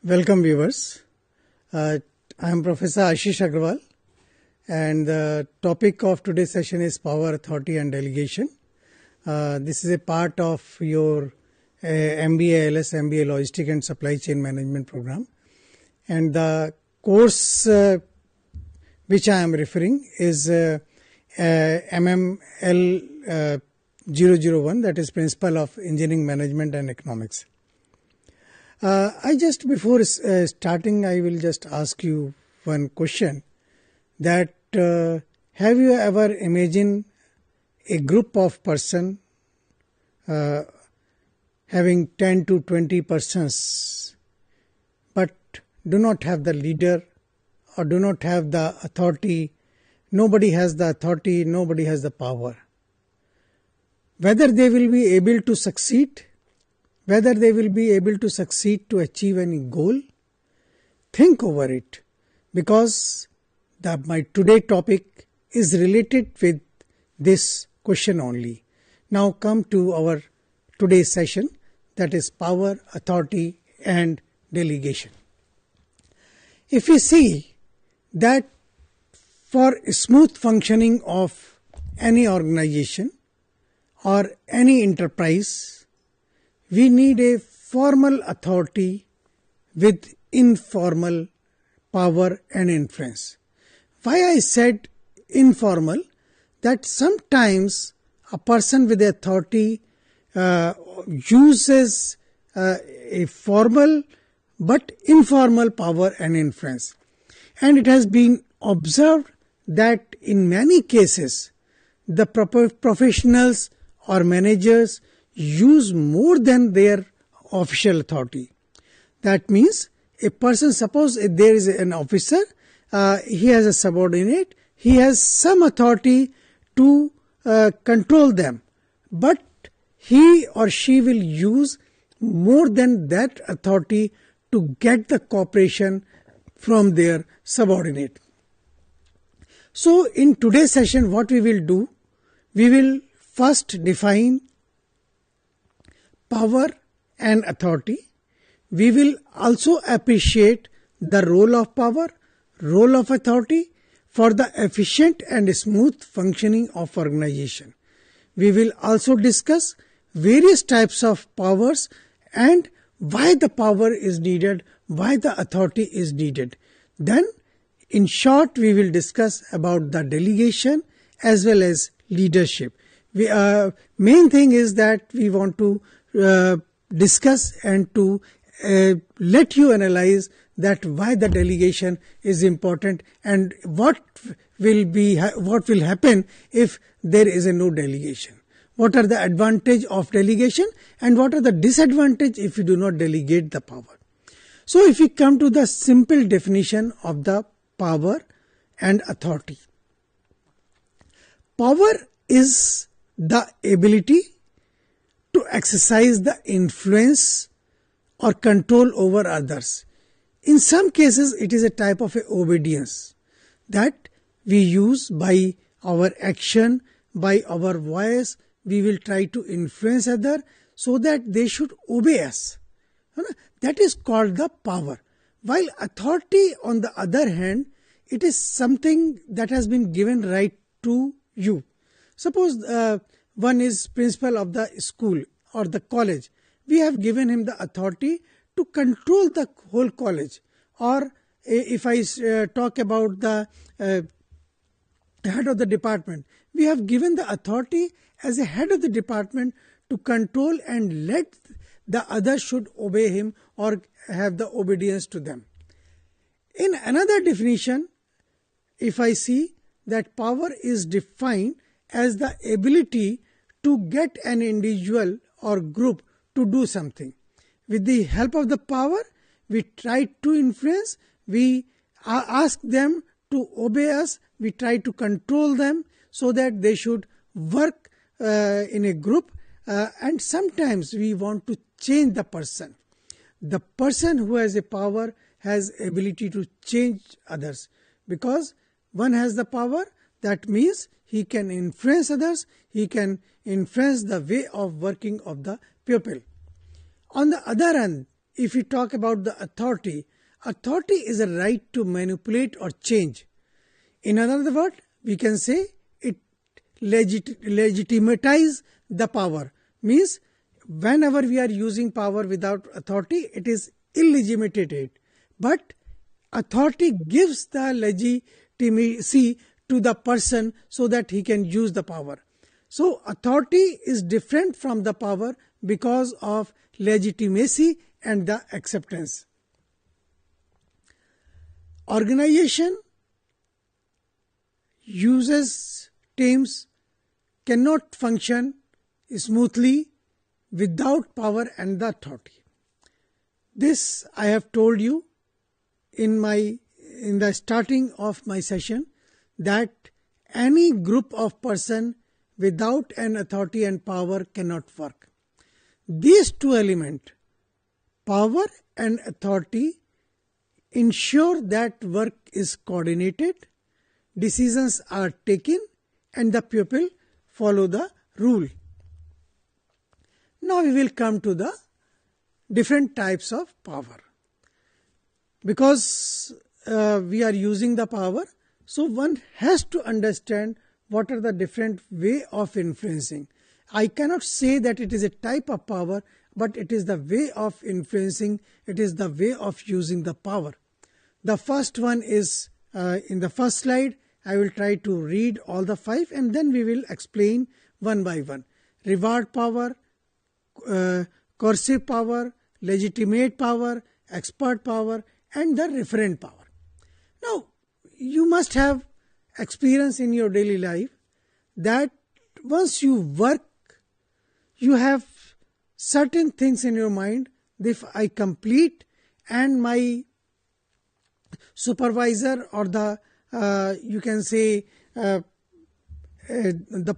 Welcome viewers. I am Professor Ashish Agarwal and the topic of today's session is Power, Authority and Delegation. This is a part of your MBA ALS, MBA Logistic and Supply Chain Management program. And the course which I am referring is MML 001, that is Principle of Engineering Management and Economics. Before starting, I will just ask you one question that have you ever imagined a group of person having 10 to 20 persons but do not have the leader or do not have the authority? Nobody has the authority, nobody has the power. Whether they will be able to succeed, whether they will be able to succeed to achieve any goal, think over it, because my today topic is related with this question only. Now come to our today's session, that is power, authority and delegation. If we see that for smooth functioning of any organization or any enterprise, we need a formal authority with informal power and influence. Why I said informal? That sometimes a person with authority uses a formal but informal power and influence. And it has been observed that in many cases, the professionals or managers use more than their official authority. That means a person, suppose there is an officer, he has a subordinate, he has some authority to control them, but he or she will use more than that authority to get the cooperation from their subordinate. So in today's session, what we will do, we will first define power and authority. We will also appreciate the role of power, role of authority for the efficient and smooth functioning of organization. We will also discuss various types of powers and why the power is needed, why the authority is needed. Then, in short, we will discuss about the delegation as well as leadership. Main thing is that we want to discuss and to let you analyze that why the delegation is important and what will happen if there is a no delegation. What are the advantage of delegation and what are the disadvantage if you do not delegate the power. So if we come to the simple definition of the power and authority. Power is the ability to exercise the influence or control over others. In some cases, it is a type of obedience that we use by our action, by our voice. We will try to influence others so that they should obey us. That is called the power. While authority, on the other hand, it is something that has been given right to you. Suppose one is principal of the school or the college. We have given him the authority to control the whole college. Or if I talk about the head of the department, we have given the authority as a head of the department to control and let the others should obey him or have the obedience to them. In another definition, if I see that power is defined as the ability to get an individual or group to do something. With the help of the power, we try to influence, we ask them to obey us, we try to control them so that they should work in a group, and sometimes we want to change the person. The person who has a power has ability to change others, because one has the power, that means he can influence others, he can influence the way of working of the pupil. On the other hand, if we talk about the authority, authority is a right to manipulate or change. In another word, we can say it legitimatize the power. Means whenever we are using power without authority, it is illegitimated. But authority gives the legitimacy to the person so that he can use the power. So authority is different from the power because of legitimacy and the acceptance. Organization uses teams cannot function smoothly without power and the authority. This I have told you in the starting of my session, that any group of person without an authority and power cannot work. These two elements, power and authority, ensure that work is coordinated, decisions are taken, and the people follow the rule. Now we will come to the different types of power. Because we are using the power, so one has to understand what are the different way of influencing. I cannot say that it is a type of power, but it is the way of influencing, it is the way of using the power. The first one is in the first slide. I will try to read all the 5 and then we will explain one by one. Reward power, coercive power, legitimate power, expert power, and the referent power. Now, you must have experience in your daily life that once you work, you have certain things in your mind. If I complete and my supervisor or the you can say the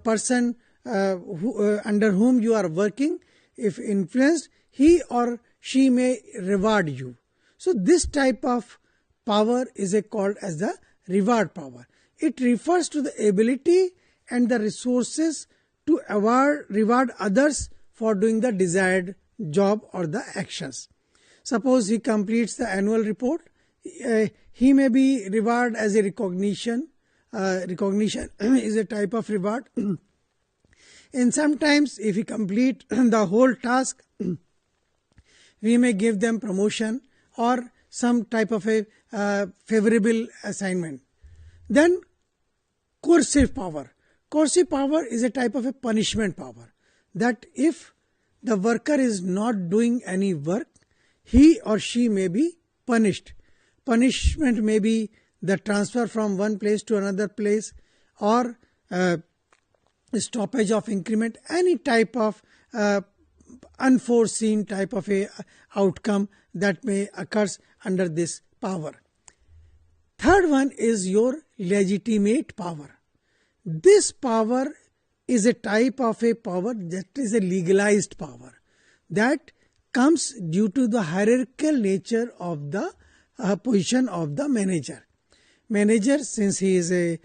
person under whom you are working, if influenced, he or she may reward you. So this type of power is called as the reward power. It refers to the ability and the resources to reward others for doing the desired job or the actions. Suppose he completes the annual report, he may be rewarded as a recognition. Recognition is a type of reward. And sometimes if he complete the whole task, we may give them promotion or some type of a favorable assignment. Then coercive power. Coercive power is a type of a punishment power, that if the worker is not doing any work, he or she may be punished. Punishment may be the transfer from one place to another place, or stoppage of increment, any type of unforeseen type of a outcome that may occurs under this power. Third one is your legitimate power. This power is a type of a power that is a legalized power that comes due to the hierarchical nature of the position of the manager. Manager, since he is a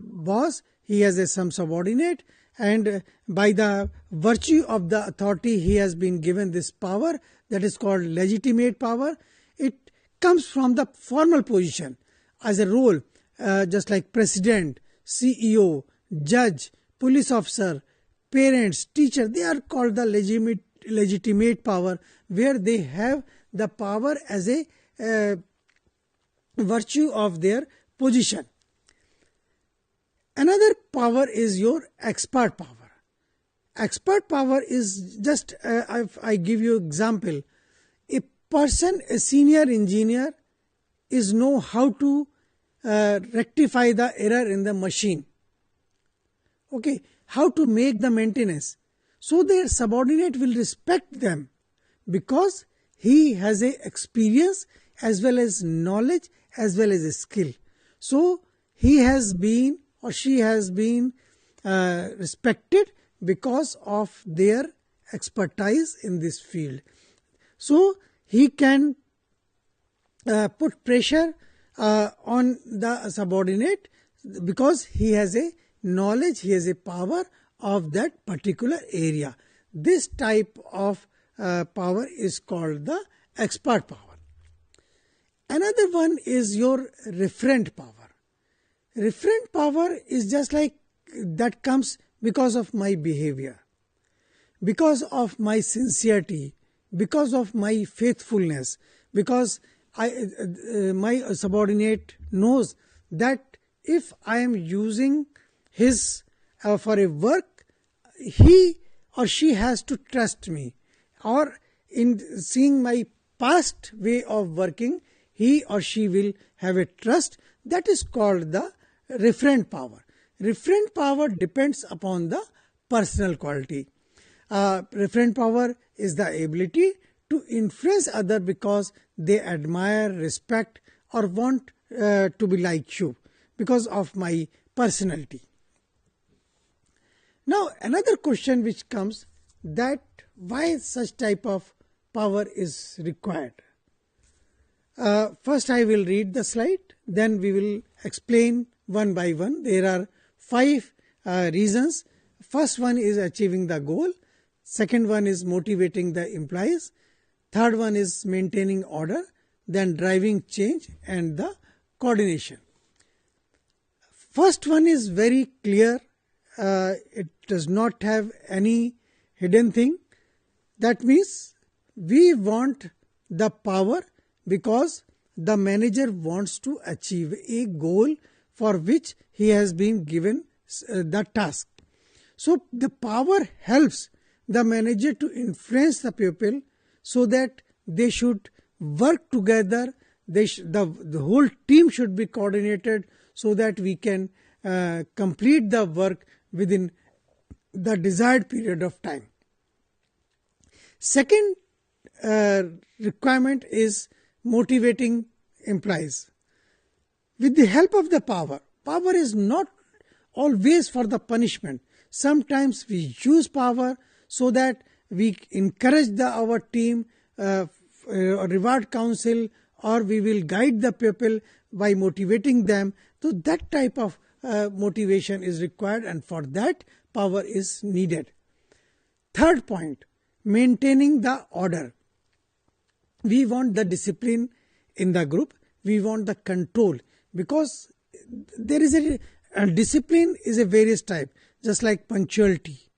boss, he has some subordinate, and by the virtue of the authority he has been given this power that is called legitimate power. It comes from the formal position as a role, just like president, CEO, judge, police officer, parents, teacher. They are called the legitimate power, where they have the power as a virtue of their position. Another power is your expert power. Expert power is just, if I give you example, a person, a senior engineer, is know how to rectify the error in the machine. Okay, how to make the maintenance. So their subordinate will respect them because he has a experience as well as knowledge as well as a skill. So he has been or she has been respected because of their expertise in this field. So he can put pressure on the subordinate because he has a knowledge, he has a power of that particular area. This type of power is called the expert power. Another one is your referent power. Referent power is just like that comes because of my behavior, because of my sincerity, because of my faithfulness, because my subordinate knows that if I am using his for a work, he or she has to trust me, or in seeing my past way of working, he or she will have a trust. That is called the referent power. Referent power depends upon the personal quality. Referent power is the ability to influence others because they admire, respect, or want to be like you because of my personality. Now, another question which comes, that why such type of power is required. First I will read the slide, then we will explain one by one. There are 5 reasons. First one is achieving the goal. Second one is motivating the employees. Third one is maintaining order. Then driving change and the coordination. First one is very clear. It does not have any hidden thing. That means we want the power because the manager wants to achieve a goal for which he has been given the task. So the power helps the manager to influence the people so that they should work together. The whole team should be coordinated so that we can complete the work within the desired period of time. Second requirement is motivating employees. With the help of the power is not always for the punishment. Sometimes we use power so that we encourage our team, reward council, or we will guide the people by motivating them. So that type of motivation is required, and for that power is needed. Third point, maintaining the order. We want the discipline in the group. We want the control, because there is a discipline is a various type, just like punctuality,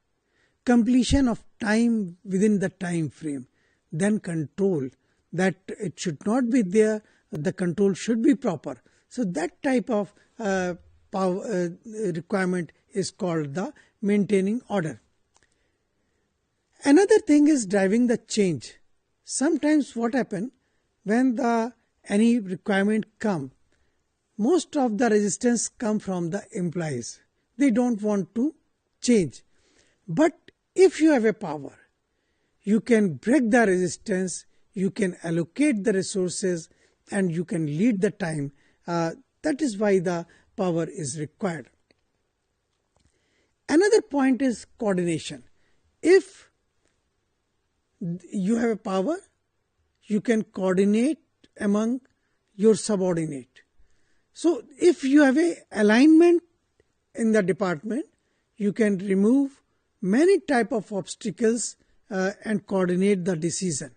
completion of time within the time frame, then control, that it should not be there, the control should be proper. So that type of power requirement is called the maintaining order. Another thing is driving the change. Sometimes what happens when any requirement come, most of the resistance come from the employees. They don't want to change. But if you have a power, you can break the resistance, you can allocate the resources, and you can lead the time. That is why the power is required. Another point is coordination. If you have a power, you can coordinate among your subordinate. So if you have a alignment in the department, you can remove many type of obstacles and coordinate the decision,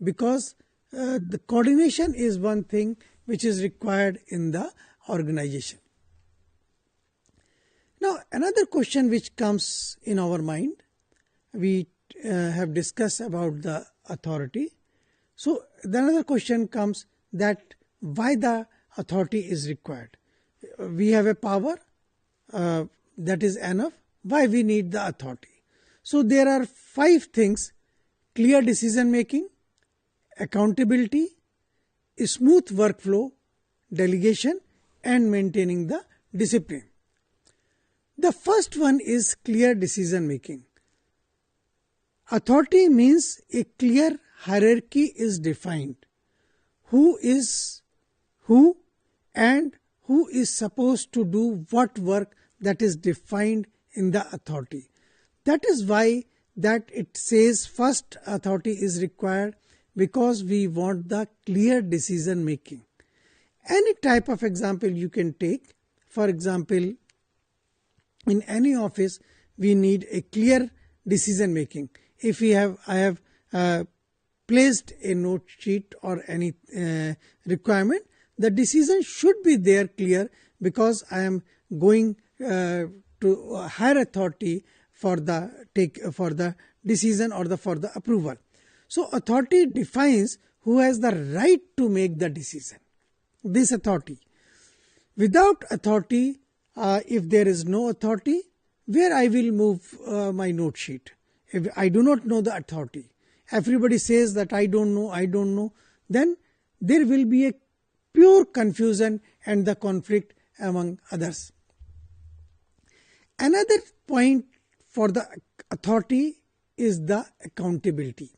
because the coordination is one thing which is required in the organization. Now, another question which comes in our mind, we have discussed about the authority. So another question comes, that why the authority is required. We have a power that is enough. Why we need the authority? So there are 5 things: clear decision making, accountability, smooth workflow, delegation, and maintaining the discipline. The first one is clear decision making. Authority means a clear hierarchy is defined. Who is who and who is supposed to do what work, that is defined in the authority. That is why that it says first authority is required, because we want the clear decision making. Any type of example you can take. For example, in any office we need a clear decision making. If I have placed a note sheet or any requirement, the decision should be there clear, because I am going to a higher authority for the decision or for the approval. So authority defines who has the right to make the decision. This authority. Without authority, if there is no authority, where I will move my note sheet? If I do not know the authority, everybody says that I don't know, then there will be a pure confusion and the conflict among others. Another point for the authority is the accountability.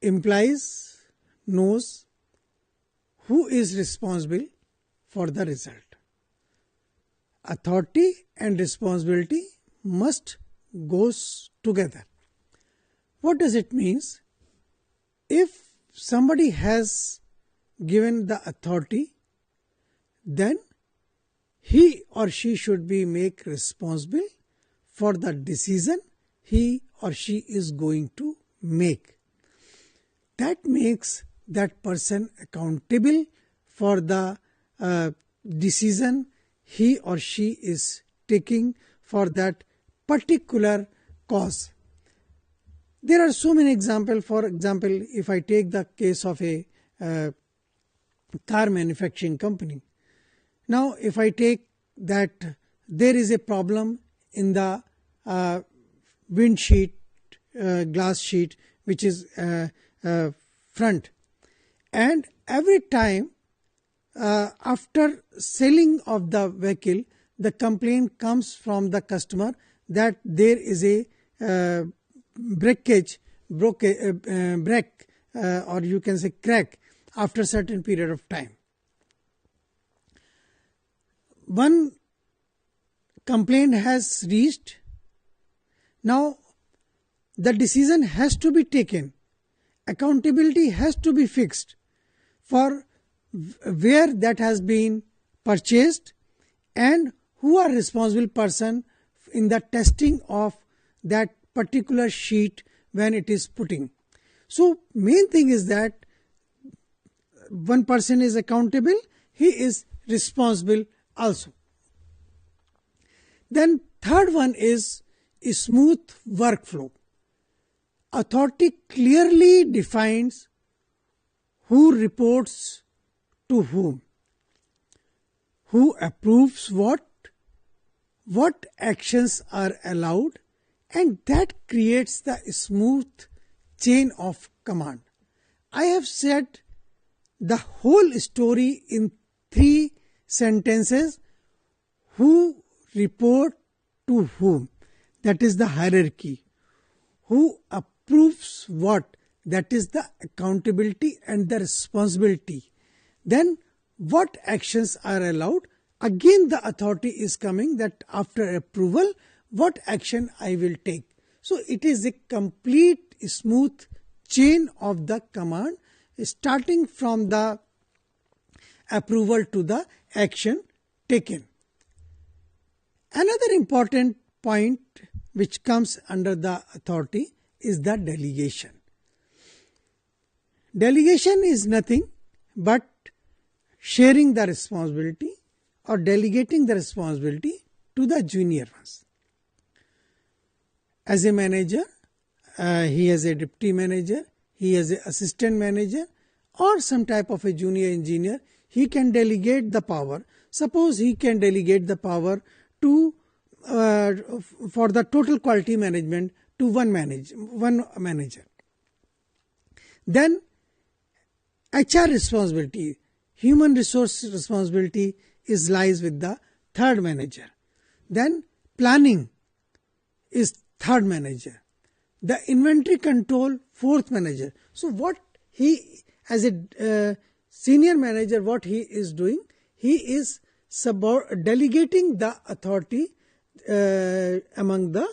Implies, knows who is responsible for the result. Authority and responsibility must goes together. What does it mean? If somebody has given the authority, then he or she should be made responsible for the decision he or she is going to make. That makes that person accountable for the decision he or she is taking for that particular cause. There are so many examples. For example, if I take the case of a car manufacturing company. Now, if I take that there is a problem in the windsheet, glass sheet, which is front, and every time after selling of the vehicle, the complaint comes from the customer that there is a breakage, or you can say crack after a certain period of time. One complaint has reached. Now the decision has to be taken. Accountability has to be fixed for where that has been purchased and who are responsible person in the testing of that particular sheet when it is putting. So main thing is that one person is accountable, he is responsible also. Then third one is a smooth workflow. Authority clearly defines who reports to whom, who approves what actions are allowed, and that creates the smooth chain of command. I have said the whole story in 3 sentences. Who report to whom, that is the hierarchy. Who approves what, that is the accountability and the responsibility. Then what actions are allowed, again the authority is coming, that after approval what action I will take. So it is a complete smooth chain of the command, starting from the approval to the action taken. Another important point which comes under the authority is the delegation. Delegation is nothing but sharing the responsibility or delegating the responsibility to the junior ones. As a manager, he has a deputy manager, he has an assistant manager, or some type of a junior engineer. He can delegate the power. Suppose he can delegate the power to for the total quality management to one manager. Then HR responsibility, human resource responsibility lies with the third manager. Then planning is third manager. The inventory control, fourth manager. So what he, as a senior manager, what he is doing, he is delegating the authority among the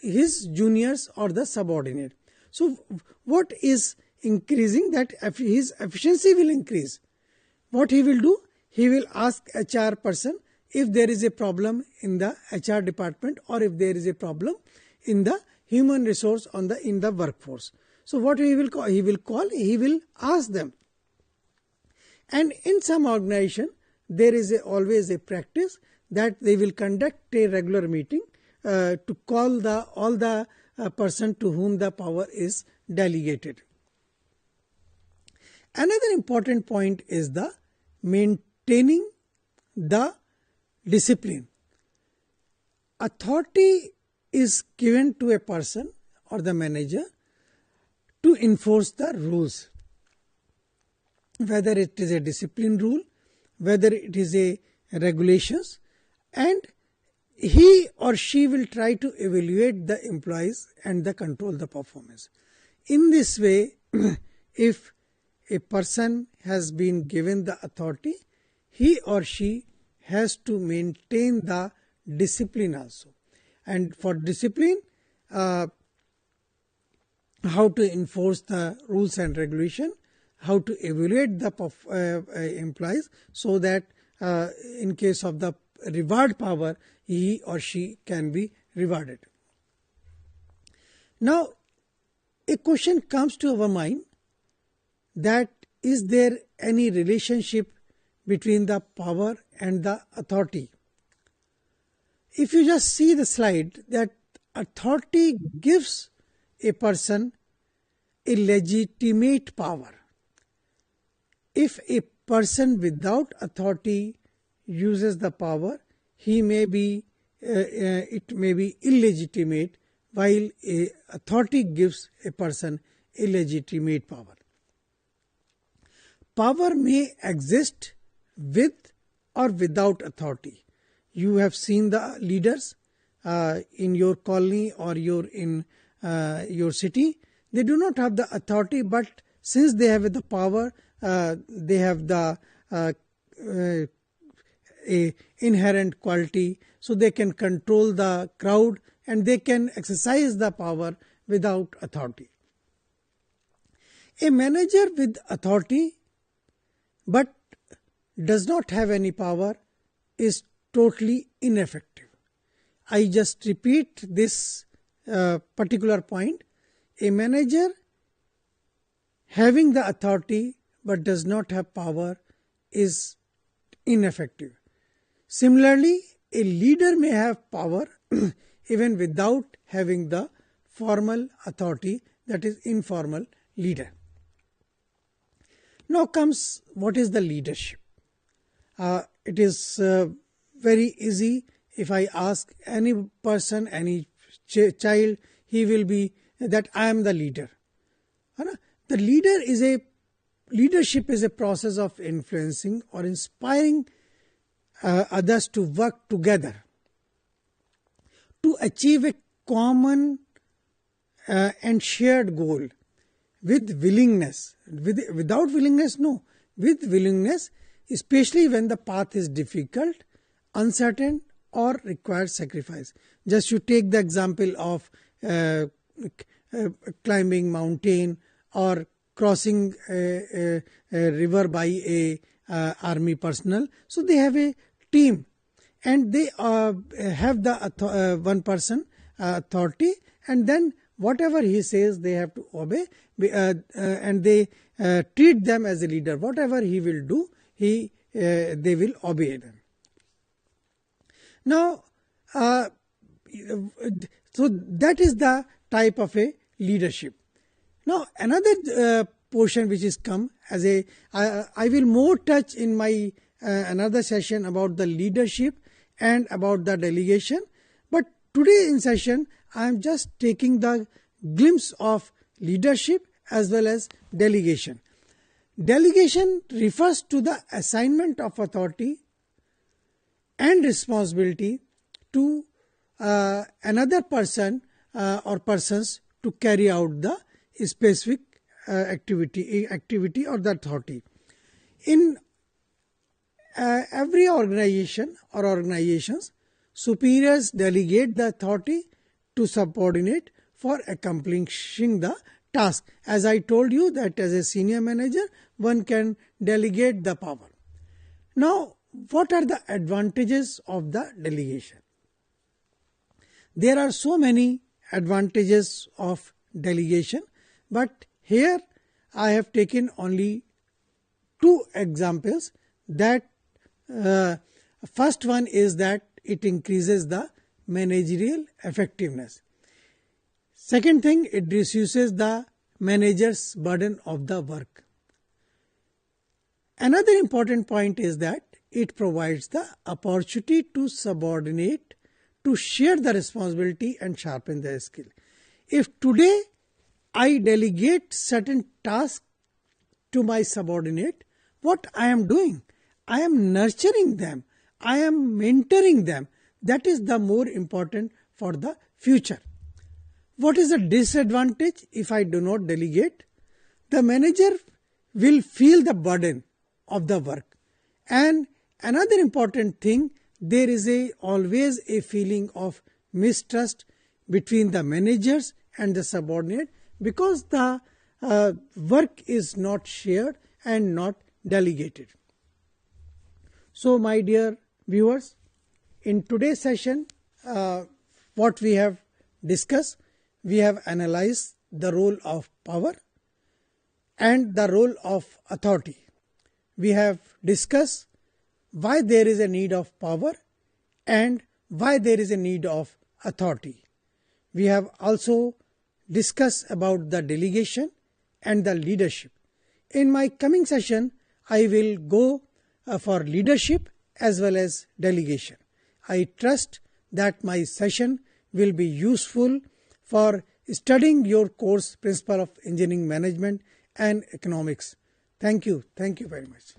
his juniors or the subordinate. So what is increasing, that his efficiency will increase. What he will do, he will ask HR person if there is a problem in the HR department or if there is a problem in the human resource in the workforce. So what he will call? He will ask them. And in some organization, there is always a practice that they will conduct a regular meeting to call all the person to whom the power is delegated. Another important point is the maintaining the discipline. Authority is given to a person or the manager to enforce the rules, whether it is a discipline rule, whether it is a regulations, and he or she will try to evaluate the employees and control the performance. In this way, if a person has been given the authority, he or she has to maintain the discipline also. And for discipline, how to enforce the rules and regulation, how to evaluate the employees, so that in case of the reward power, he or she can be rewarded. Now, a question comes to our mind that is there any relationship between the power and the authority? If you just see the slide, that authority gives a person a legitimate power. If a person without authority uses the power, it may be illegitimate, while a authority gives a person a legitimate power. Power may exist with or without authority. You have seen the leaders in your colony or in your city. They do not have the authority, but since they have the power, they have the a inherent quality, so they can control the crowd and they can exercise the power without authority. A manager with authority but does not have any power is totally ineffective. I just repeat this particular point. A manager having the authority but does not have power is ineffective. Similarly, a leader may have power even without having the formal authority, that is informal leader. Now comes what is the leadership. It is very easy. If I ask any person, any child, he will be that I am the leader. The leadership is a process of influencing or inspiring others to work together to achieve a common and shared goal with willingness. Without willingness, no. With willingness, especially when the path is difficult, uncertain, or requires sacrifice. Just you take the example of climbing mountain or crossing a river by a army personnel. So they have a team and they have the one person authority, and then whatever he says they have to obey, and they treat them as a leader. Whatever he will do, they will obey them. Now, so that is the type of a leadership. Now, another portion which is come as I will more touch in my another session about the leadership and about the delegation. But today in session, I am just taking the glimpse of leadership as well as delegation. Delegation refers to the assignment of authority and responsibility to another person or persons to carry out the specific activity or the authority. In every organization or organizations, superiors delegate the authority to subordinate for accomplishing the task. As I told you that as a senior manager, one can delegate the power. Now, what are the advantages of the delegation? There are so many advantages of delegation But here I have taken only two examples. That first one is that it increases the managerial effectiveness. Second thing, it reduces the manager's burden of the work. Another important point is that it provides the opportunity to subordinate, to share the responsibility and sharpen their skill. If today I delegate certain tasks to my subordinate, what I am doing? I am nurturing them. I am mentoring them. That is the more important for the future. What is the disadvantage if I do not delegate? The manager will feel the burden of the work. And another important thing, there is always a feeling of mistrust between the managers and the subordinate, because the work is not shared and not delegated. So my dear viewers, in today's session, what we have discussed, we have analyzed the role of power and the role of authority. We have discussed why there is a need of power and why there is a need of authority. We have also discussed about the delegation and the leadership. In my coming session, I will go for leadership as well as delegation. I trust that my session will be useful for studying your course, Principle of Engineering Management and Economics. Thank you. Thank you very much.